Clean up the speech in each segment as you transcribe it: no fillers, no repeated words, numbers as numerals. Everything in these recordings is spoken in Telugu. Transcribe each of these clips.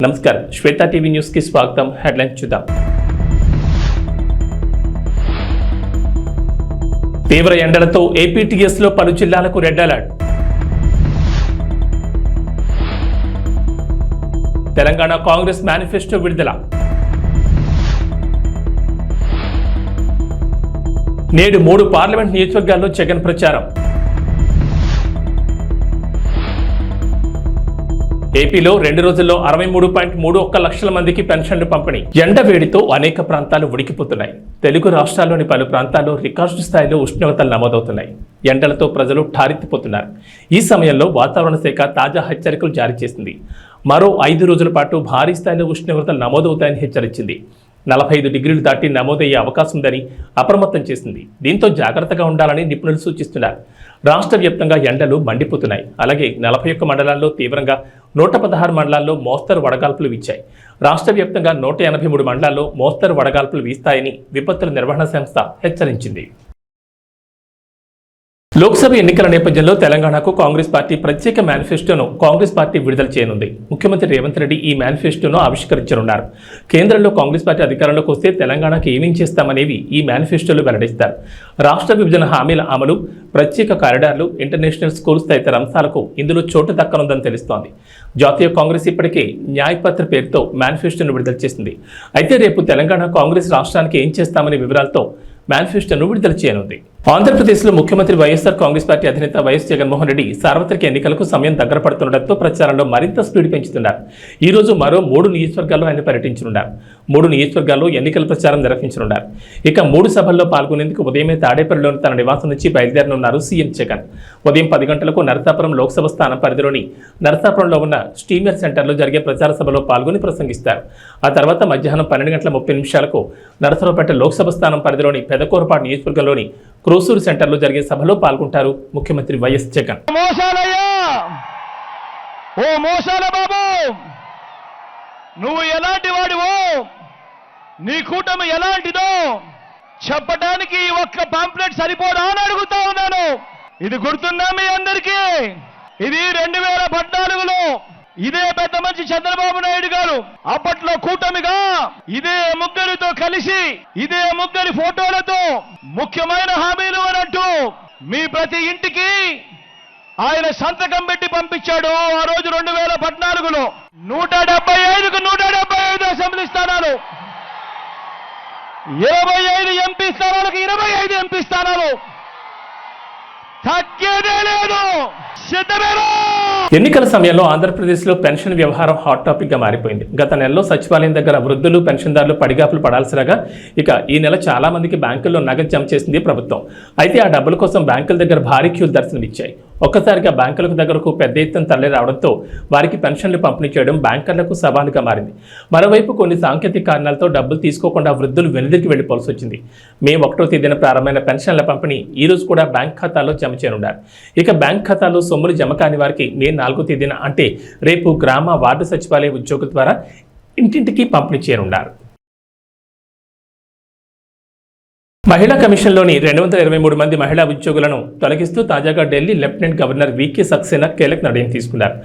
నమస్కారం, శ్వేత టీవీ న్యూస్ కి స్వాగతం. హెడ్లైన్స్ చూద్దాం. తీవ్ర ఎండలతో ఏపీటీఎస్ లో పలు జిల్లాలకు red alert. Telangana Congress manifesto విడుదల. నేడు 3 పార్లమెంట్ నియోజకవర్గాల్లో జగన్ ప్రచారం. ఏపీలో 2 రోజుల్లో 63.31 లక్షల మందికి పెన్షన్లు పంపిణీ. ఎండ వేడితో అనేక ప్రాంతాలు ఉడికిపోతున్నాయి. తెలుగు రాష్ట్రాల్లోని పలు ప్రాంతాల్లో రికార్డు స్థాయిలో ఉష్ణోగ్రతలు నమోదవుతున్నాయి. ఎండలతో ప్రజలు ఠారెత్తిపోతున్నారు. ఈ సమయంలో వాతావరణ శాఖ తాజా హెచ్చరికలు జారీ చేసింది. మరో 5 రోజుల పాటు భారీ స్థాయిలో ఉష్ణోగ్రతలు నమోదవుతాయని హెచ్చరించింది. 45 డిగ్రీలు దాటి నమోదయ్యే అవకాశం ఉందని అప్రమత్తం చేసింది. దీంతో జాగ్రత్తగా ఉండాలని నిపుణులు సూచిస్తున్నారు. రాష్ట్ర వ్యాప్తంగా ఎండలు మండిపోతున్నాయి. అలాగే 41 మండలాల్లో తీవ్రంగా, 116 మండలాల్లో మోస్తరు వడగాల్పులు వీచాయి. రాష్ట్ర వ్యాప్తంగా 183 మండలాల్లో మోస్తరు వడగాల్పులు వీస్తాయని విపత్తుల నిర్వహణ సంస్థ హెచ్చరించింది. లోక్సభ ఎన్నికల నేపథ్యంలో తెలంగాణకు కాంగ్రెస్ పార్టీ ప్రత్యేక మేనిఫెస్టోను కాంగ్రెస్ పార్టీ విడుదల చేయనుంది. ముఖ్యమంత్రి రేవంత్ రెడ్డి ఈ మేనిఫెస్టోను ఆవిష్కరించనున్నారు. కేంద్రంలో కాంగ్రెస్ పార్టీ అధికారంలోకి వస్తే తెలంగాణకు ఏమేం చేస్తామనేవి ఈ మేనిఫెస్టోలో వెల్లడిస్తారు. రాష్ట్ర విభజన హామీల అమలు, ప్రత్యేక కారిడార్లు, ఇంటర్నేషనల్ స్కూల్స్ తదితర అంశాలకు ఇందులో చోటు దక్కనుందని తెలుస్తోంది. జాతీయ కాంగ్రెస్ ఇప్పటికే న్యాయపత్ర పేరుతో మేనిఫెస్టోను విడుదల చేసింది. అయితే రేపు తెలంగాణ కాంగ్రెస్ రాష్ట్రానికి ఏం చేస్తామనే వివరాలతో మేనిఫెస్టోను విడుదల చేయనుంది. ఆంధ్రప్రదేశ్లో ముఖ్యమంత్రి వైఎస్ఆర్ కాంగ్రెస్ పార్టీ అధినేత వైఎస్ జగన్మోహన్ రెడ్డి సార్వత్రిక ఎన్నికలకు సమయం దగ్గర పడుతుండటంతో ప్రచారంలో మరింత స్పీడ్ పెంచుతున్నారు. ఈ రోజు మరో 3 నియోజకవర్గాల్లో ఆయన పర్యటించనున్నారు. 3 నియోజకవర్గాల్లో ఎన్నికల ప్రచారం నిర్వహించనున్నారు. ఇక 3 సభల్లో పాల్గొనేందుకు ఉదయమే తాడేపల్లిలోని తన నివాసం నుంచి బయలుదేరనున్నారు సీఎం జగన్. ఉదయం 10 గంటలకు నరసాపురం లోక్సభ స్థానం పరిధిలోని నరసాపురంలో ఉన్న స్టీమర్ సెంటర్లో జరిగే ప్రచార సభలో పాల్గొని ప్రసంగిస్తారు. ఆ తర్వాత మధ్యాహ్నం 12:30 నరసరావుపేట లోక్సభ స్థానం పరిధిలోని పెదకూరపాడు నియోజకవర్గంలోని క్రోసూరు సెంటర్లో జరిగే సభలో పాల్గొంటారు ముఖ్యమంత్రి వైఎస్ జగన్. నువ్వు ఎలాంటి వాడివో, నీ కూటమి ఎలాంటిదో చెప్పడానికి ఒక్క పాంప్లెట్ సరిపోదా అని అడుగుతా ఉన్నాను. ఇది గుర్తుందా మీ అందరికీ? ఇది 2014లో ఇదే పెద్ద మనిషి చంద్రబాబు నాయుడు గారు అప్పట్లో కూటమిగా ఇదే ముగ్గురితో కలిసి, ఇదే ముగ్గురి ఫోటోలతో ముఖ్యమైన హామీలు అనంటూ మీ ప్రతి ఇంటికి ఆయన సంతకం పెట్టి పంపించాడు. ఆ రోజు 2014లో 175కు 175 అసెంబ్లీ స్థానాలు, 25 ఎంపీ స్థానాలకు 25 ఎంపీ స్థానాలు, తగ్గేదే లేదు. ఎన్నికల సమయంలో ఆంధ్రప్రదేశ్లో పెన్షన్ వ్యవహారం హాట్ టాపిక్ గా మారిపోయింది. గత నెలలో సచివాలయం దగ్గర వృద్ధులు, పెన్షన్దారులు పడిగాపులు పడాల్సినగా ఇక ఈ నెల చాలా మందికి బ్యాంకుల్లో నగదు జమ చేసింది ప్రభుత్వం. అయితే ఆ డబ్బుల కోసం బ్యాంకుల దగ్గర భారీ క్యూలు దర్శనమిచ్చాయి. ఒక్కసారిగా బ్యాంకులకు దగ్గరకు పెద్ద ఎత్తున తరలి రావడంతో వారికి పెన్షన్లు పంపిణీ చేయడం బ్యాంకర్లకు సవాలుగా మారింది. మరోవైపు కొన్ని సాంకేతిక కారణాలతో డబ్బులు తీసుకోకుండా వృద్ధులు వెనుదిరికి వెళ్లిపోవాల్సి వచ్చింది. మే 1వ తేదీన ప్రారంభమైన పెన్షన్ల పంపిణీ ఈ రోజు కూడా బ్యాంక్ ఖాతాలో జమ చేయనున్నారు. ఇక బ్యాంక్ ఖాతాలో సొమ్ములు జమ కాని వారికి మే 4వ తేదీన అంటే రేపు గ్రామ వార్డు సచివాలయ ఉద్యోగుల ద్వారా ఇంటింటికి పంపిణీ చేయనున్నారు. మహిళా కమిషన్లోని 223 మంది మహిళా ఉద్యోగులను తొలగిస్తూ తాజాగా ఢిల్లీ లెఫ్టినెంట్ గవర్నర్ వీకే సక్సేనా కీలక నిర్ణయం తీసుకున్నారు.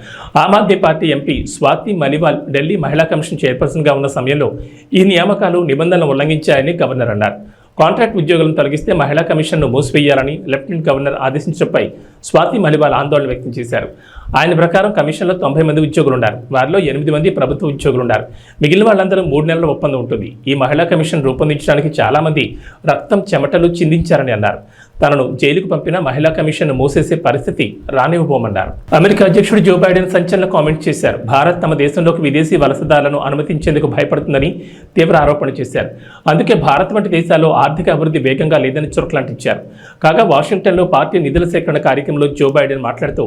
ఆమ్ ఆద్మీ పార్టీ ఎంపీ స్వాతి మలివాల్ ఢిల్లీ మహిళా కమిషన్ చైర్పర్సన్గా ఉన్న సమయంలో ఈ నియామకాలు నిబంధనలు ఉల్లంఘించాయని గవర్నర్ అన్నారు. కాంట్రాక్ట్ ఉద్యోగులను తొలగిస్తే మహిళా కమిషన్ను మూసివేయాలని లెఫ్టినెంట్ గవర్నర్ ఆదేశించడంపై స్వాతి మలివాల్ ఆందోళన వ్యక్తం చేశారు. ఆయన ప్రకారం కమిషన్లో 90 మంది ఉద్యోగులు ఉన్నారు. వారిలో 8 మంది ప్రభుత్వ ఉద్యోగులు ఉన్నారు. మిగిలిన వాళ్ళందరూ 3 నెలల ఒప్పందం ఉంటుంది. ఈ మహిళా కమిషన్ రూపొందించడానికి చాలా మంది రక్తం, చెమటలు చిందించారని అన్నారు. తనను జైలుకు పంపిన మహిళా కమిషన్ మూసేసే పరిస్థితి రానివ్వబోమన్నారు. అమెరికా అధ్యక్షుడు జో బైడెన్ సంచలన కామెంట్ చేశారు. భారత్ తమ దేశంలోకి విదేశీ వలసదారులను అనుమతించేందుకు భయపడుతుందని తీవ్ర ఆరోపణ చేశారు. అందుకే భారత్ వంటి దేశాల్లో ఆర్థిక అభివృద్ధి వేగంగా లేదని చురకలంటించారు. కాగా వాషింగ్టన్లో పార్టీ నిధుల సేకరణ కార్యక్రమంలో జో బైడెన్ మాట్లాడుతూ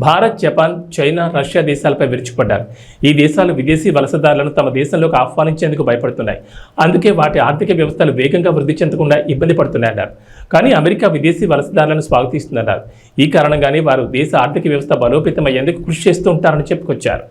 భారత్, జపాన్, చైనా, రష్యా దేశాలపై విరుచుకుపడ్డారు. ఈ దేశాలు విదేశీ వలసదారులను తమ దేశంలోకి ఆహ్వానించేందుకు భయపడుతున్నాయి. అందుకే వాటి ఆర్థిక వ్యవస్థలు వేగంగా వృద్ధి చెందకుండా ఇబ్బంది పడుతున్నాయన్నారు. కానీ అమెరికా విదేశీ వలసదారులను స్వాగతిస్తున్నారు. ఈ కారణంగానే వారు దేశ ఆర్థిక వ్యవస్థ బలోపేతమయ్యేందుకు కృషి చేస్తూ ఉంటారని చెప్పుకొచ్చారు.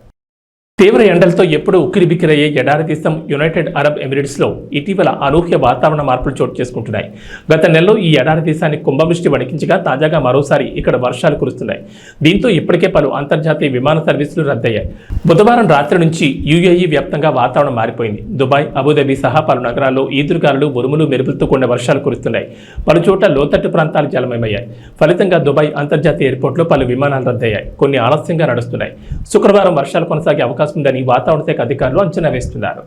తీవ్ర ఎండలతో ఎప్పుడూ ఉక్కిరిబిక్కిరయ్యే ఎడారి దేశం యునైటెడ్ అరబ్ ఎమిరేట్స్లో ఇటీవల అనూహ్య వాతావరణ మార్పులు చోటు చేసుకుంటున్నాయి. గత నెలలో ఈ ఎడారి దేశాన్ని కుంభవృష్టి వణికించగా తాజాగా మరోసారి ఇక్కడ వర్షాలు కురుస్తున్నాయి. దీంతో ఇప్పటికే పలు అంతర్జాతీయ విమాన సర్వీసులు రద్దయ్యాయి. బుధవారం రాత్రి నుంచి యుఏఈ వ్యాప్తంగా వాతావరణం మారిపోయింది. దుబాయ్, అబుదాబి సహా పలు నగరాల్లో ఈదురుగాలులు, ఉరుములు, మెరుపులతో కూడిన వర్షాలు కురుస్తున్నాయి. పలు చోట్ల లోతట్టు ప్రాంతాలు జలమయమయ్యాయి. ఫలితంగా దుబాయ్ అంతర్జాతీయ ఎయిర్పోర్ట్లో పలు విమానాలు రద్దయ్యాయి. కొన్ని ఆలస్యంగా నడుస్తున్నాయి. శుక్రవారం వర్షాలు కొనసాగే అవకాశం ఉందని వాతావరణ శాఖ అధికారులు అంచనా వేస్తున్నారు.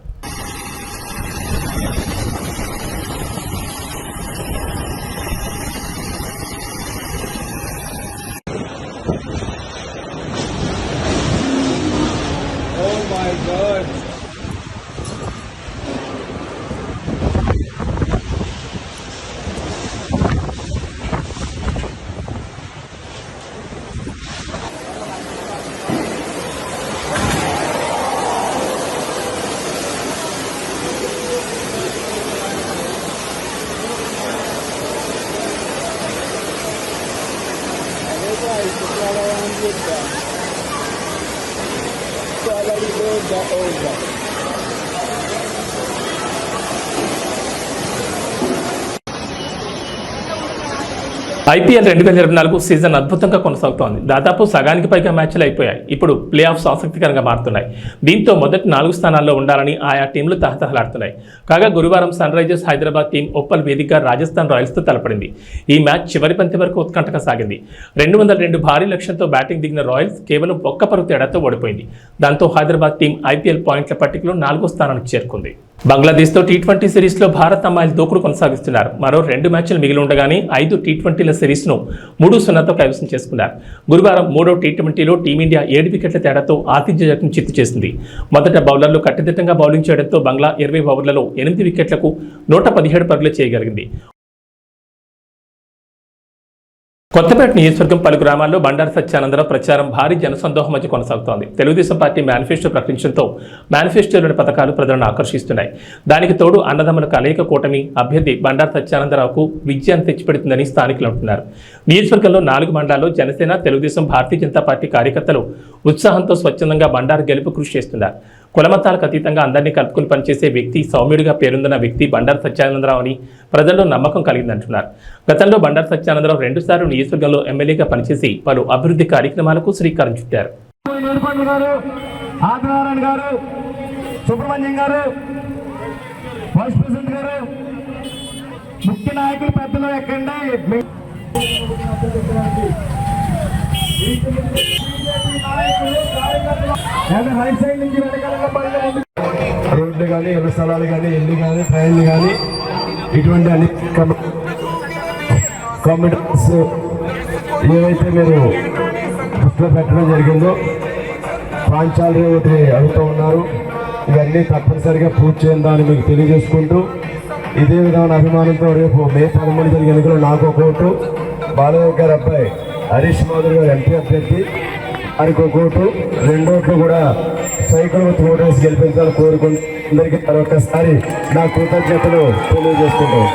ఐపీఎల్ 2024 సీజన్ అద్భుతంగా కొనసాగుతోంది. దాదాపు సగానికి పైగా మ్యాచ్లు అయిపోయాయి. ఇప్పుడు ప్లే ఆఫ్స్ ఆసక్తికరంగా మారుతున్నాయి. దీంతో మొదటి 4 స్థానాల్లో ఉండాలని ఆయా టీంలు తహతహలాడుతున్నాయి. కాగా గురువారం Sunrisers Hyderabad team Uppal వేదికగా రాజస్థాన్ రాయల్స్తో తలపడింది. ఈ మ్యాచ్ చివరి పంతి వరకు ఉత్కంఠగా సాగింది. 202 భారీ లక్ష్యంతో బ్యాటింగ్ దిగిన రాయల్స్ కేవలం ఒక్క పరుగు తేడాతో ఓడిపోయింది. దాంతో హైదరాబాద్ టీం ఐపీఎల్ పాయింట్ల పట్టికలో 4వ స్థానానికి చేరుకుంది. బంగ్లాదేశ్తో టీ20 సిరీస్లో భారత్ అమ్మాయిలు దూకుడు కొనసాగిస్తున్నారు. మరో 2 మ్యాచ్లు మిగిలి ఉండగానే 5 టీ20ల సిరీస్ను 3-0తో కైవసం చేసుకున్నారు. గురువారం 3వ టీ20లో టీమిండియా 7 వికెట్ల తేడాతో ఆతిథ్య జట్టును చిత్తు చేసింది. మొదట బౌలర్లు కట్టుదిట్టంగా బౌలింగ్ చేయడంతో బంగ్లా 20 ఓవర్లలో 8 వికెట్లకు 117 పరుగులు చేయగలిగింది. కొత్తపేట నియోజకవర్గం పలు గ్రామాల్లో బండారు సత్యానందరావు ప్రచారం భారీ జనసందోహం మధ్య కొనసాగుతోంది. తెలుగుదేశం పార్టీ మేనిఫెస్టో ప్రకటించడంతో మేనిఫెస్టోలోని పథకాలు ప్రజలను ఆకర్షిస్తున్నాయి. దానికి తోడు అన్నదమ్ముల కలయిక కూటమి అభ్యర్థి బండారు సత్యానందరావుకు విజయాన్ని తెచ్చిపెడుతుందని స్థానికులు అంటున్నారు. నియోజకవర్గంలో 4 మండలాల్లో జనసేన, తెలుగుదేశం, భారతీయ జనతా పార్టీ కార్యకర్తలు ఉత్సాహంతో స్వచ్ఛందంగా బండారు గెలుపు కృషి చేస్తున్నారు. కులమతాలకు అతీతంగా అందరినీ కలుపుకుని పనిచేసే వ్యక్తి, సౌమ్యుడిగా పేరొందిన వ్యక్తి బండారు సత్యానందరావు అని ప్రజల్లో నమ్మకం కలిగిందంటున్నారు. గతంలో బండారు సత్యానందరావు 2 సార్లు నియోజకవర్గంలో ఎమ్మెల్యేగా పనిచేసి పలు అభివృద్ధి కార్యక్రమాలకు శ్రీకారం చుట్టారు. రోడ్లు కానీ, ఇళ్ల స్థలాలు కానీ, ఇల్లు కానీ, ట్రైన్లు కానీ, ఇటువంటి అన్ని కామెంట్స్ ఏవైతే మీరు దృష్టిలో పెట్టడం జరిగిందో ప్రాంతాలు ఒకటి అడుగుతూ ఉన్నారు. ఇవన్నీ తప్పనిసరిగా పూర్తి చేయాలని మీకు తెలియజేసుకుంటూ, ఇదే విధమైన అభిమానంతో రేపు మే 13 జరిగే ఎన్నికలు నాకు ఒక ఓటు, బాలయ్య గారి అబ్బాయి హరీష్ మాధురి గారు ఎంపీ అభ్యర్థి ఆయనకు ఒక ఓటు, 2 ఓట్లు కూడా సైకిల్ ఓటు వేసి గెలిపించాలని కోరుకుంటూ అందరికీ మరొకసారి నా కృతజ్ఞతలు తెలియజేసుకుంటాం.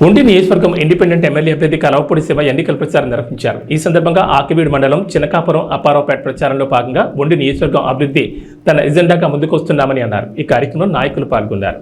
ఉండి నియోజకవర్గం ఇండిపెండెంట్ ఎమ్మెల్యే అభ్యర్థి కలవపూడి శివ ఎన్నికల ప్రచారం నిర్వహించారు. ఈ సందర్భంగా ఆకివీడు మండలం చినకాపురం, అప్పారావుపేట ప్రచారంలో భాగంగా ఉండి నియోజకవర్గం అభివృద్ధి తన ఎజెండాగా ముందుకు వస్తున్నామని అన్నారు. ఈ కార్యక్రమంలో నాయకులు పాల్గొన్నారు.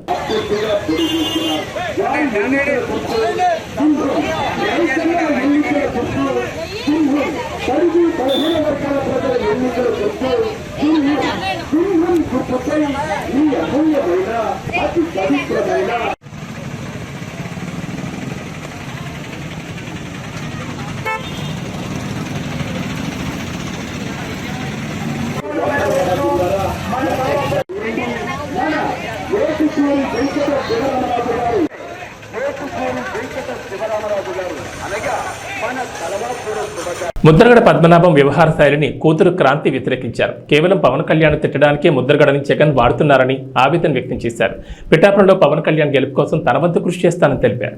ముద్రగడ పద్మనాభం వ్యవహార శైలిని కూతురు క్రాంతి వ్యతిరేకించారు. కేవలం పవన్ కళ్యాణ్ తిట్టడానికే ముద్రగడని జగన్ వాడుతున్నారని ఆవేదన వ్యక్తం చేశారు. పిఠాపురంలో పవన్ కళ్యాణ్ గెలుపు కోసం తన వంతు కృషి చేస్తానని తెలిపారు.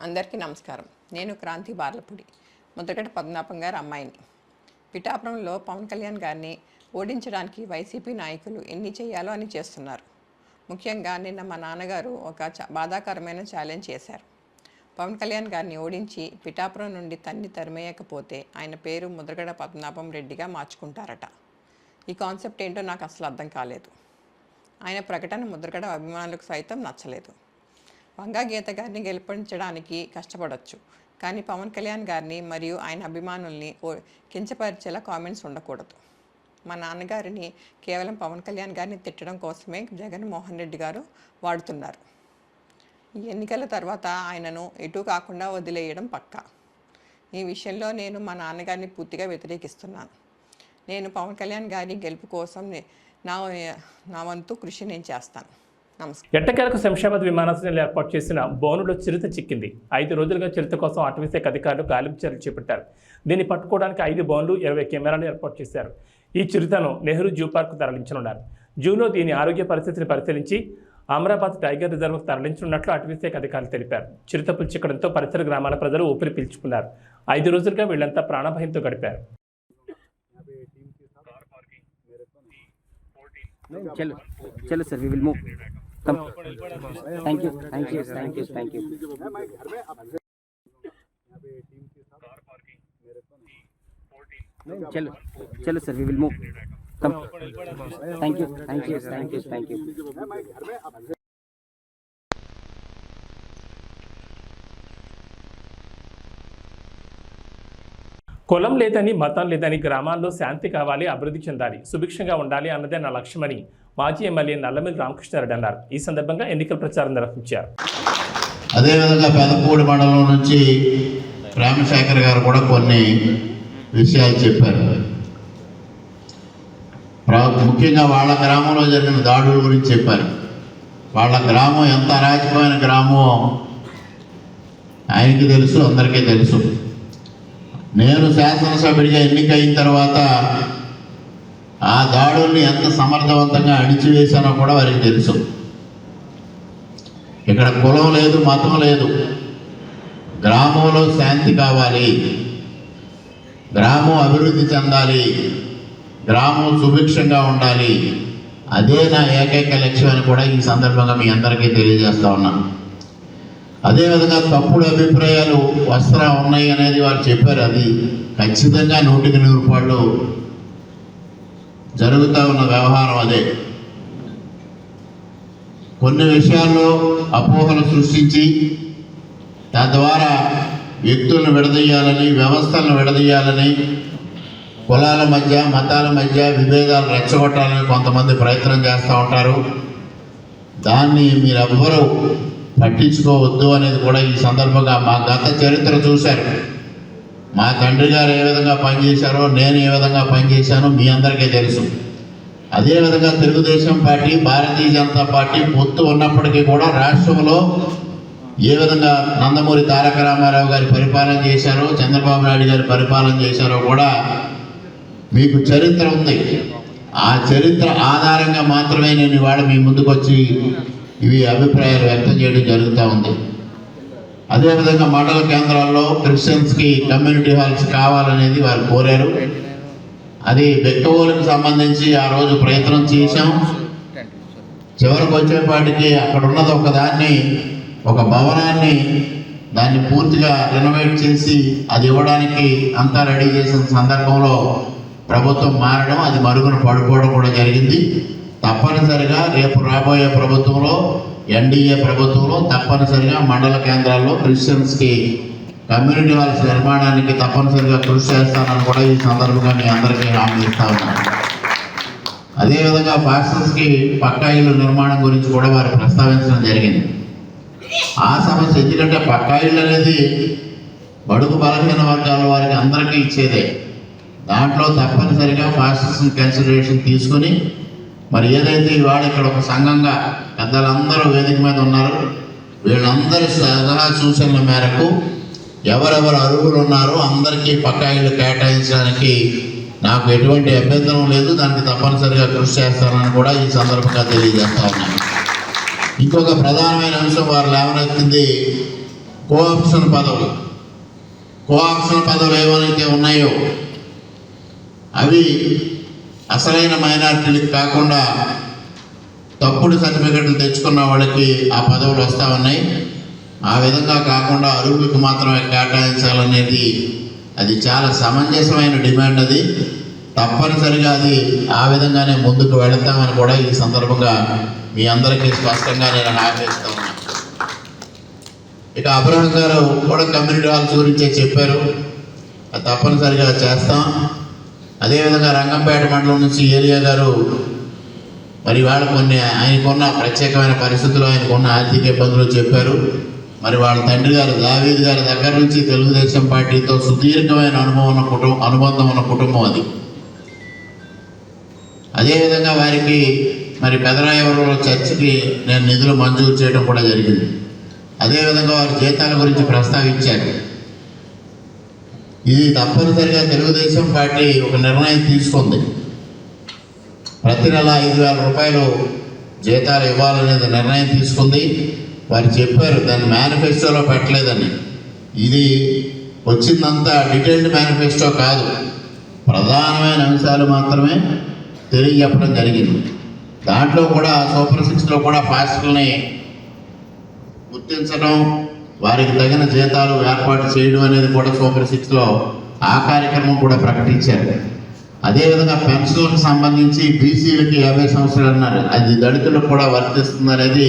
అందరికీ నమస్కారం. నేను క్రాంతి బార్లపూడి, ముద్రగడ పద్మనాభం గారి అమ్మాయిని. పిఠాపురంలో పవన్ కళ్యాణ్ గారిని ఓడించడానికి వైసీపీ నాయకులు ఎన్ని చేయాలో అని చేస్తున్నారు. ముఖ్యంగా నిన్న మా నాన్నగారు ఒక బాధాకరమైన ఛాలెంజ్ చేశారు. పవన్ కళ్యాణ్ గారిని ఓడించి పిఠాపురం నుండి తరిమేయకపోతే ఆయన పేరు ముద్రగడ పద్మనాభం రెడ్డిగా మార్చుకుంటారట. ఈ కాన్సెప్ట్ ఏంటో నాకు అసలు అర్థం కాలేదు. ఆయన ప్రకటన ముద్రగడ అభిమానులకు సైతం నచ్చలేదు. వంగా గీత గారిని గెలిపించడానికి కష్టపడవచ్చు, కానీ పవన్ కళ్యాణ్ గారిని మరియు ఆయన అభిమానుల్ని కించపరిచేలా కామెంట్స్ ఉండకూడదు. మా నాన్నగారిని కేవలం పవన్ కళ్యాణ్ గారిని తిట్టడం కోసమే జగన్మోహన్ రెడ్డి గారు వాడుతున్నారు. ఈ ఎన్నికల తర్వాత ఆయనను ఎటు కాకుండా వదిలేయడం పక్కా. ఈ విషయంలో నేను మా నాన్నగారిని పూర్తిగా వ్యతిరేకిస్తున్నాను. నేను పవన్ కళ్యాణ్ గారి గెలుపు కోసం నా వంతు కృషి నేను చేస్తాను. నమస్కారం. ఎట్టకేలకు శంషాబాద్ విమానాశ్రయంలో ఏర్పాటు చేసిన బోనులో చిరుత చిక్కింది. 5 రోజులుగా చిరుత కోసం అటవీశాఖ అధికారులు గాలింపు చర్యలు చేపట్టారు. దీన్ని పట్టుకోవడానికి 5 బోన్లు 20 కెమెరాలు ఏర్పాటు చేశారు. ఈ చిరుతను నెహ్రూ జూ పార్క్ తరలించనున్నారు. జూలో దీని ఆరోగ్య పరిస్థితిని పరిశీలించి అమరాబాద్ టైగర్ రిజర్వ్కు తరలించనున్నట్లు అటవీశాఖ అధికారులు తెలిపారు. చిరుత పుల్చిక్కడంతో పరిసర గ్రామాల ప్రజలు ఊపిరి పీల్చుకున్నారు. 5 రోజులుగా వీళ్లంతా ప్రాణభయంతో గడిపారు. चलो sir, we will move. Come. Thank you, thank you, thank you, thank you. चलो चलो sir, we will move. Come. Thank you, thank you, thank you, thank you. కులం లేదని, మతం లేదని, గ్రామాల్లో శాంతి కావాలి, అభివృద్ధి చెందాలి, సుభిక్షంగా ఉండాలి అన్నదే నా లక్ష్యమని మాజీ ఎమ్మెల్యే నల్లమిల్లి రామకృష్ణారెడ్డి అన్నారు. ఈ సందర్భంగా ఎన్నికల ప్రచారం నిర్వహించారు. అదేవిధంగా పెదపూడి మండలం నుంచి రామశేఖర్ గారు కూడా కొన్ని విషయాలు చెప్పారు. ముఖ్యంగా వాళ్ళ గ్రామంలో జరిగిన దాడుల గురించి చెప్పారు. వాళ్ళ గ్రామం ఎంత అరాచకమైన గ్రామం ఆయనకి తెలుసు, అందరికీ తెలుసు. నేను శాసనసభ్యుడిగా ఎన్నికైన తర్వాత ఆ దాడుల్ని ఎంత సమర్థవంతంగా అణిచివేశానో కూడా వారికి తెలుసు. ఇక్కడ కులం లేదు, మతం లేదు, గ్రామంలో శాంతి కావాలి, గ్రామం అభివృద్ధి చెందాలి, గ్రామం సుభిక్షంగా ఉండాలి, అదే నా ఏకైక లక్ష్యం అని కూడా ఈ సందర్భంగా మీ అందరికీ తెలియజేస్తా ఉన్నాను. అదేవిధంగా తప్పుడు అభిప్రాయాలు వస్త్రా ఉన్నాయి అనేది వారు చెప్పారు. అది ఖచ్చితంగా 100% జరుగుతూ ఉన్న వ్యవహారం. అదే కొన్ని విషయాల్లో అపోహలు సృష్టించి తద్వారా వ్యక్తులను విడదీయాలని, వ్యవస్థలను విడదీయాలని, కులాల మధ్య, మతాల మధ్య విభేదాలు రెచ్చగొట్టాలని కొంతమంది ప్రయత్నం చేస్తూ ఉంటారు. దాన్ని మీరెవ్వరూ పట్టించుకోవద్దు అనేది కూడా ఈ సందర్భంగా మా గత చరిత్ర చూశారు. మా తండ్రి గారు ఏ విధంగా పనిచేశారో, నేను ఏ విధంగా పనిచేశానో మీ అందరికీ తెలుసు. అదేవిధంగా తెలుగుదేశం పార్టీ, భారతీయ జనతా పార్టీ పొత్తు ఉన్నప్పటికీ కూడా రాష్ట్రంలో ఏ విధంగా నందమూరి తారక రామారావు గారి పరిపాలన చేశారో, చంద్రబాబు నాయుడు గారి పరిపాలన చేశారో కూడా మీకు చరిత్ర ఉంది. ఆ చరిత్ర ఆధారంగా మాత్రమే నేను ఇవాళ మీ ముందుకు వచ్చి ఇవి అభిప్రాయాలు వ్యక్తం చేయడం జరుగుతూ ఉంది. అదేవిధంగా మండల కేంద్రాల్లో క్రిస్టియన్స్కి కమ్యూనిటీ హాల్స్ కావాలనేది వారు కోరారు. అది బెక్కవోలుకి సంబంధించి ఆ రోజు ప్రయత్నం చేశాం. చివరికి వచ్చేపాటికి అక్కడ ఉన్నది ఒక భవనాన్ని దాన్ని పూర్తిగా రెనోవేట్ చేసి అది ఇవ్వడానికి అంతా రెడీ చేసిన సందర్భంలో ప్రభుత్వం మారడం, అది మరుగున పడిపోవడం కూడా జరిగింది. తప్పనిసరిగా రేపు రాబోయే ప్రభుత్వంలో, ఎన్డీఏ ప్రభుత్వంలో తప్పనిసరిగా మండల కేంద్రాల్లో క్రిస్టియన్స్కి కమ్యూనిటీ హాల్స్ నిర్మాణానికి తప్పనిసరిగా కృషి చేస్తానని కూడా ఈ సందర్భంగా మీ అందరికీ హామీ ఇస్తా ఉన్నాను. అదేవిధంగా పాస్టర్స్కి పక్కా ఇళ్ళు నిర్మాణం గురించి కూడా వారు ప్రస్తావించడం జరిగింది. ఆ సమస్య ఎందుకంటే పక్కా ఇళ్ళు అనేది బడుగు బలహీన వర్గాల వారికి అందరికీ ఇచ్చేదే. దాంట్లో తప్పనిసరిగా పాస్టర్స్ని కన్సిడరేషన్ తీసుకుని మరి ఏదైతే ఇవాళ ఇక్కడ ఒక సంఘంగా పెద్దలందరూ వేదిక మీద ఉన్నారు, వీళ్ళందరి సలహా సూచనల మేరకు ఎవరెవరు అర్హులు ఉన్నారో అందరికీ పక్కా ఇళ్ళు కేటాయించడానికి నాకు ఎటువంటి అభ్యంతరం లేదు. దానికి తప్పనిసరిగా కృషి చేస్తానని కూడా ఈ సందర్భంగా తెలియజేస్తా ఉన్నాను. ఇంకొక ప్రధానమైన అంశం వారు లేవనెత్తింది కోఆప్షన్ పదవులు. కోఆప్షన్ పదవులు ఏవైతే ఉన్నాయో అవి అసలైన మైనారిటీలకు కాకుండా తప్పుడు సర్టిఫికెట్లు తెచ్చుకున్న వాళ్ళకి ఆ పదవులు వస్తూ ఉన్నాయి. ఆ విధంగా కాకుండా అరువులకు మాత్రమే కేటాయించాలనేది అది చాలా సమంజసమైన డిమాండ్. అది తప్పనిసరిగా అది ఆ విధంగానే ముందుకు వెళతామని కూడా ఈ సందర్భంగా మీ అందరికీ స్పష్టంగా నేను హామీ ఇస్తా ఉన్నాను. ఇక అబ్రహం గారు కూడా కమ్యూనిటీ హాల్స్ గురించే చెప్పారు, అది తప్పనిసరిగా చేస్తాం. అదేవిధంగా రంగంపేట మండలం నుంచి ఏలియా గారు మరి వాళ్ళు కొన్ని ఆయనకున్న ప్రత్యేకమైన పరిస్థితులు, ఆయనకున్న ఆర్థిక ఇబ్బందులు చెప్పారు. మరి వాళ్ళ తండ్రి గారు దావీద్ గారి దగ్గర నుంచి తెలుగుదేశం పార్టీతో సుదీర్ఘమైన అనుబంధం ఉన్న కుటుంబం అది. అదేవిధంగా వారికి మరి పెదరాయవరంలో చర్చికి నేను నిధులు మంజూరు చేయడం కూడా జరిగింది. అదేవిధంగా వారి జీతాల గురించి ప్రస్తావించారు. ఇది తప్పనిసరిగా తెలుగుదేశం పార్టీ ఒక నిర్ణయం తీసుకుంది. ప్రతి నెల 5,000 రూపాయలు జీతాలు ఇవ్వాలనేది నిర్ణయం తీసుకుంది. వారు చెప్పారు దాన్ని మేనిఫెస్టోలో పెట్టలేదని. ఇది వచ్చిందంతా డీటెయిల్డ్ మేనిఫెస్టో కాదు, ప్రధానమైన అంశాలు మాత్రమే తెలియజెప్పడం జరిగింది. దాంట్లో కూడా సూపర్ 6లో కూడా పాస్టర్ని గుర్తించడం, వారికి తగిన జీతాలు ఏర్పాటు చేయడం అనేది కూడా సూపర్ 6లో ఆ కార్యక్రమం కూడా ప్రకటించారు. అదేవిధంగా పెన్షన్లకు సంబంధించి బీసీలకి 50 సంవత్సరాలు అన్నారు, అది దళితులకు కూడా వర్తిస్తుంది అనేది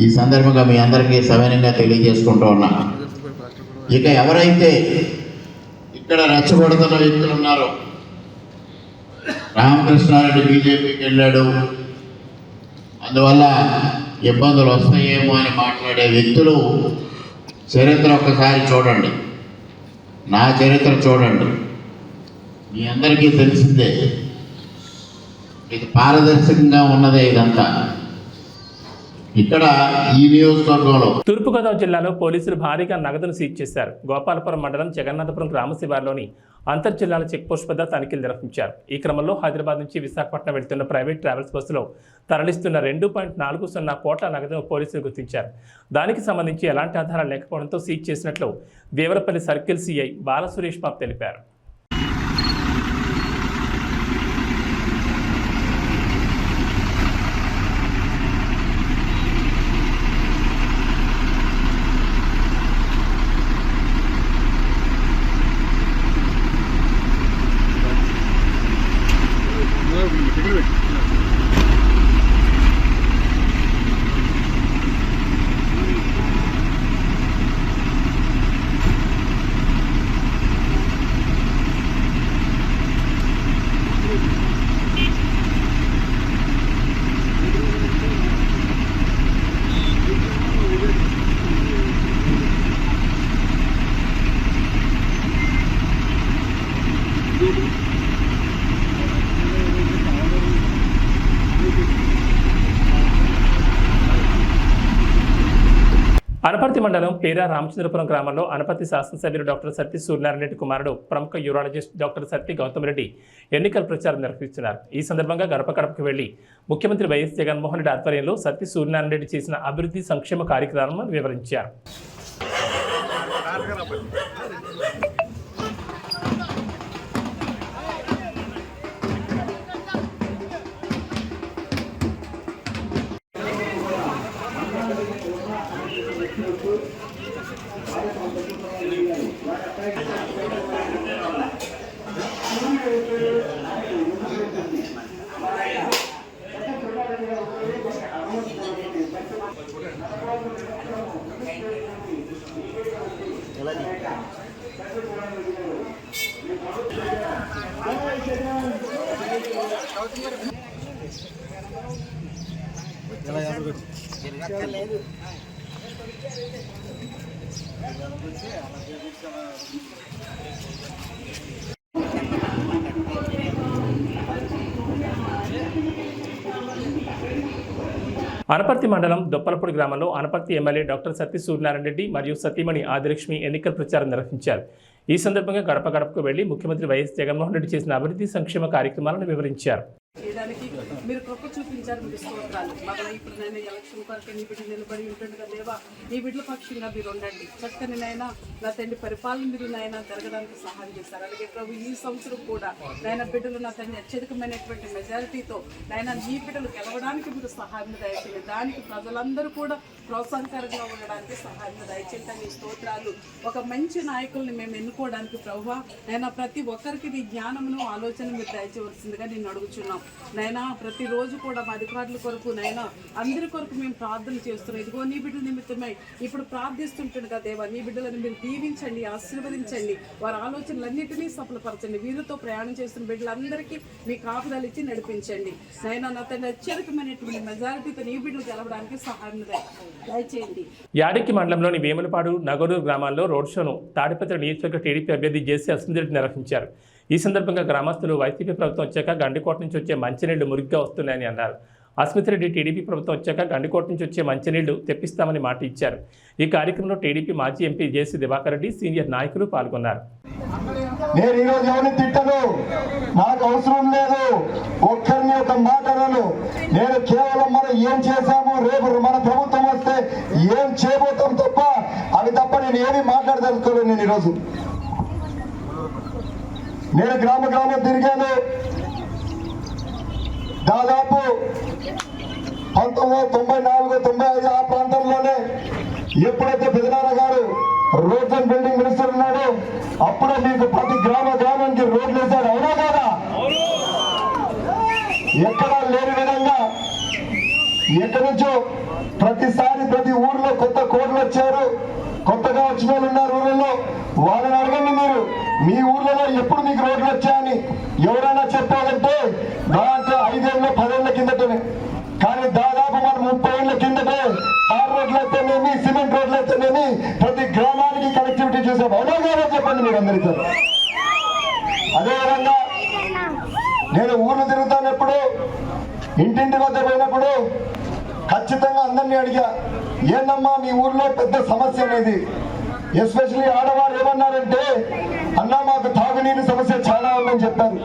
ఈ సందర్భంగా మీ అందరికీ సవినయంగా తెలియజేసుకుంటూ ఉన్నాను. ఇక ఎవరైతే ఇక్కడ రెచ్చగొడుతున్న వ్యక్తులు ఉన్నారో, రామకృష్ణారెడ్డి బీజేపీకి వెళ్ళాడు, అందువల్ల ఇబ్బందులు వస్తాయేమో అని మాట్లాడే వ్యక్తులు చరిత్ర ఒక్కసారి చూడండి, నా చరిత్ర చూడండి, మీ అందరికీ తెలిసిందే. ఇది పారదర్శకంగా ఉన్నదే ఇదంతా. ఇక్కడ ఈ నియోజకవర్గంలో తూర్పుగోదావరి జిల్లాలో పోలీసులు భారీగా నగదును సీజ్ చేశారు. గోపాలపురం మండలం జగన్నాథపురం గ్రామ శివార్లోని అంతర్జిల్లాల చెక్పోస్ట్ వద్ద తనిఖీలు నిర్వహించారు. ఈ క్రమంలో హైదరాబాద్ నుంచి విశాఖపట్నం వెళ్తున్న ప్రైవేట్ ట్రావెల్స్ బస్సులో తరలిస్తున్న 2.40 కోట్ల నగదును పోలీసులు గుర్తించారు. దానికి సంబంధించి ఎలాంటి ఆధారాలు లేకపోవడంతో సీజ్ చేసినట్లు దేవరపల్లి సర్కిల్ సిఐ బాలసురేష్ బాబు తెలిపారు. అనపర్తి మండలం పేరా రామచంద్రపురం గ్రామంలో అనపర్తి శాసనసభ్యులు డాక్టర్ సత్తి సూర్యనారాయణ రెడ్డి కుమారుడు ప్రముఖ యూరాలజిస్ట్ డాక్టర్ సత్తి గౌతమ్ రెడ్డి ఎన్నికల ప్రచారం నిర్వహిస్తున్నారు. ఈ సందర్భంగా గడప గడపకు వెళ్లి ముఖ్యమంత్రి వైఎస్ జగన్మోహన్ రెడ్డి ఆధ్వర్యంలో సత్తి సూర్యనారాయణ రెడ్డి చేసిన అభివృద్ధి సంక్షేమ కార్యక్రమాలను వివరించారు. అనపర్తి మండలం దొప్పలపూడి గ్రామంలో అనపర్తి ఎమ్మెల్యే డాక్టర్ సత్తి సూర్యనారాయణ రెడ్డి మరియు సతీమణి ఆదిలక్ష్మి ఎన్నికల ప్రచారం నిర్వహించారు. ఈ సందర్భంగా గడప గడపకు వెళ్లి ముఖ్యమంత్రి వైఎస్ జగన్మోహన్ రెడ్డి చేసిన అభివృద్ధి సంక్షేమ కార్యక్రమాలను వివరించారు. చేయడానికి మీరు కృప చూపించారు. మీకు స్తోత్రాలు. మళ్ళీ ఇప్పుడు నేను ఎలక్షన్ కొరకు నీ బిడ్డలు నిలబడి ఉంటుండగా దేవా నీ బిడ్డల పక్షంగా మీరు ఉండండి. చక్కని నాయన నా తండ్రి పరిపాలన మీరు నాయన జరగడానికి సహాయం చేస్తారు. అలాగే ప్రభు ఈ సంవత్సరం కూడా నాయన బిడ్డలు నా తండ్రి అత్యధికమైనటువంటి మెజారిటీతో నాయన నీ బిడ్డలు గెలవడానికి మీరు సహాయం దయచేయండి. దానికి ప్రజలందరూ కూడా ప్రోత్సాహకరంగా ఉండడానికి సహాయం దయచేయండి. నీ స్తోత్రాలు. ఒక మంచి నాయకుల్ని మేము ఎన్నుకోవడానికి ప్రభువా నైనా ప్రతి ఒక్కరికి నీ జ్ఞానమును ఆలోచన మీరు దయచేయవలసిందిగా నేను అడుగుచున్నాం. నైనా ప్రతిరోజు కూడా మా అధికారుల కొరకు నైనా అందరి కొరకు మేము ప్రార్థన చేస్తున్నాం. ఇదిగో నీ బిడ్డల నిమిత్తమై ఇప్పుడు ప్రార్థిస్తుంటుండగా దేవా నీ బిడ్డలను మీరు దీవించండి, ఆశీర్వదించండి, వారి ఆలోచనలన్నింటినీ సఫలపరచండి. వీరితో ప్రయాణం చేస్తున్న బిడ్డలందరికీ మీ కాపుదలు ఇచ్చి నడిపించండి. నైనా నా తండ్రి అత్యధికమైనటువంటి మెజారిటీతో నీ బిడ్డలు గెలవడానికి సహాయం దయచేయండి. యాడికి మండలంలోని వేములపాడు, నగరూరు గ్రామాల్లో రోడ్ షోను తాడిపత్రి నియోజకవర్గ టీడీపీ అభ్యర్థి జేసీ అసెంబ్లీ నిర్వహించారు. ఈ సందర్భంగా గ్రామస్తులు వైసీపీ ప్రభుత్వం వచ్చాక గండికోట నుంచి వచ్చే మంచినీళ్లు మురిగ్గా వస్తున్నాయని అన్నారు. అస్మిత్ రెడ్డి టీడీపీ ప్రభుత్వం వచ్చాక గండికోట నుంచి వచ్చే మంచినీళ్లు తెప్పిస్తామని మాట ఇచ్చారు. ఈ కార్యక్రమంలో టీడీపీ మాజీ ఎంపీ జేసీ దివాకర్ రెడ్డి, సీనియర్ నాయకులు పాల్గొన్నారు. నేను ఈరోజు ఎవరిని తిట్టను, నాకు అవసరం లేదు, ఒక్కరిని ఒక మాట అనను. నేను కేవలం మనం ఏం చేశాము, రేపు మన ప్రభుత్వం వస్తే ఏం చేయబోతాం తప్ప అవి తప్ప నేను ఏమీ మాట్లాడదలుచుకోలేదు. నేను ఈరోజు నేను గ్రామం తిరిగాను. దాదాపు 1994, 95 ఆ ప్రాంతంలోనే ఎప్పుడైతే పెదనాన్న గారు రోడ్స్ అండ్ బిల్డింగ్ మినిస్టర్ ఉన్నాడు అప్పుడే మీకు ప్రతి గ్రామానికి రోడ్లు వేశారు. అవునా కాదా? ఎక్కడా లేని విధంగా ఎక్కడి నుంచో ప్రతిసారి ప్రతి ఊర్లో కొత్త కోడ్లు వచ్చారు. కొత్తగా వచ్చిన వాళ్ళు ఉన్నారు ఊళ్ళలో. వాళ్ళని అడగండి, మీరు మీ ఊర్లలో ఎప్పుడు మీకు రోడ్లు వచ్చాయని ఎవరైనా చెప్పాలంటే దాంట్లో 5 ఏళ్ళ 10 ఏళ్ల కిందటనే. కానీ దాదాపు మనం 30 ఏళ్ల కిందటే తార్ రోడ్లు అయితేనేమి, సిమెంట్ రోడ్లు అయితేనేమి ప్రతి గ్రామానికి కనెక్టివిటీ చేసాం. అవునా కాదా చెప్పండి మీరు అందరితో. అదేవిధంగా నేను ఊర్లు తిరుగుతానప్పుడు, ఇంటింటి వద్ద పోయినప్పుడు ఖచ్చితంగా అందరినీ అడిగా, ఏందమ్మా మీ ఊర్లో పెద్ద సమస్య అనేది. ఎస్పెషల్లీ ఆడవారు ఏమన్నారంటే, అన్నా మాకు తాగునీరు సమస్య చాలా ఉందని చెప్పారు.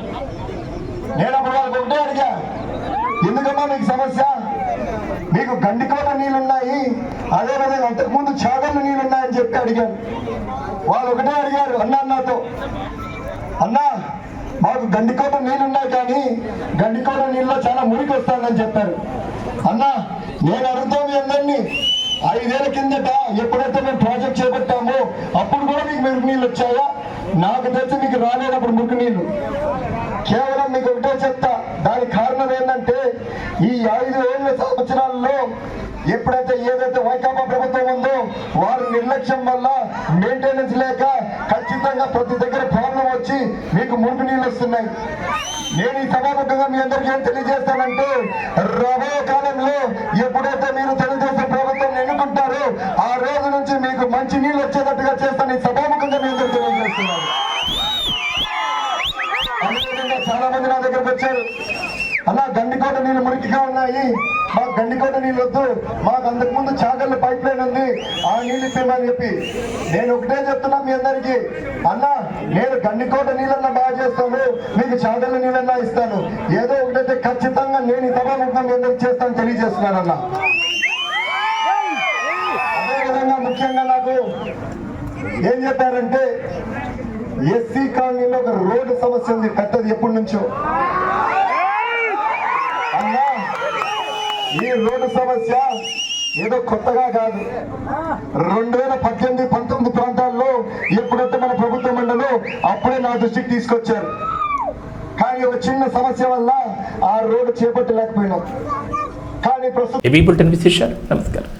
నేను అప్పుడు వాళ్ళకి ఒకటే అడిగా, ఎందుకమ్మా మీకు సమస్య? మీకు గండికోట నీళ్ళున్నాయి, అదేవిధంగా అంతకుముందు చాగళ్ళు నీళ్ళున్నాయని చెప్పి అడిగాను. వాళ్ళు ఒకటే అడిగారు నాతో, అన్నా మాకు గండికోట నీళ్ళున్నాయి కానీ గండికోట నీళ్ళలో చాలా మురికి వస్తుందని చెప్పారు. అన్నా నేను అడుగుతాం మీ అందరినీ, 5 ఏళ్ల కిందట ఎప్పుడైతే మేము ప్రాజెక్ట్ చేపట్టామో అప్పుడు కూడా మీకు మురికి నీళ్ళు వచ్చాయా? నాకు తెలిసి మీకు రాలేనప్పుడు మురికి నీళ్ళు. కేవలం మీకు ఒకటే చెప్తా, దానికి కారణం ఏంటంటే ఈ 5 సంవత్సరాల్లో ఎప్పుడైతే ఏదైతే వైకాపా ప్రభుత్వం ఉందో వారి నిర్లక్ష్యం వల్ల మెయింటెనెన్స్ లేక ఖచ్చితంగా ప్రతి దగ్గర ప్రాబ్లం వచ్చి మీకు మురికి నీళ్ళు వస్తున్నాయి. నేను ఈ సభాముఖంగా మీ అందరికీ ఏం తెలియజేస్తానంటే, రాబోయే కాలంలో ఎప్పుడైతే మీరు తెలుగుదేశం ప్రభుత్వం ఎన్నుకుంటారో ఆ రోజు నుంచి మీకు మంచి నీళ్ళు వచ్చేటట్టుగా చేస్తాను ఈ సభాముఖంగా మీ అందరికీ తెలియజేస్తున్నాను. అదేవిధంగా చాలా మంది నా దగ్గరకు వచ్చారు, అలా గండికోట నీళ్ళు మురికిగా ఉన్నాయి, మాకు గండికోట నీళ్ళు వద్దు, మాకు అంతకుముందు చాగళ్ళ పైప్ లైన్ ఉంది, ఆ నీళ్ళు ఇప్పమని చెప్పి. నేను ఒకటే చెప్తున్నా మీ అందరికీ, అన్నా నేను గండికోట నీళ్ళన్నా బాగా చేస్తాను, మీకు చాగళ్ళ నీళ్ళన్నా ఇస్తాను. ఏదో ఒకటైతే ఖచ్చితంగా నేను ఈ సభాముఖంగా మీ అందరికి చేస్తాను తెలియజేస్తున్నాను అన్న. అదేవిధంగా ముఖ్యంగా నాకు ఏం చెప్పారంటే, ఎస్సీ కాలనీలో ఒక రోడ్డు సమస్య ఉంది పెద్దది ఎప్పటి నుంచో. అన్నా ఈ రోడ్డు సమస్య ఏదో కొత్తగా కాదు, 2018, 19 ప్రాంతాల్లో ఎప్పుడైతే మన ప్రభుత్వం ఉండదో అప్పుడే నా దృష్టికి తీసుకొచ్చారు. కానీ ఒక చిన్న సమస్య వల్ల ఆ రోడ్డు చేపట్టలేకపోయినాం. కానీ ప్రస్తుతం నమస్కారం.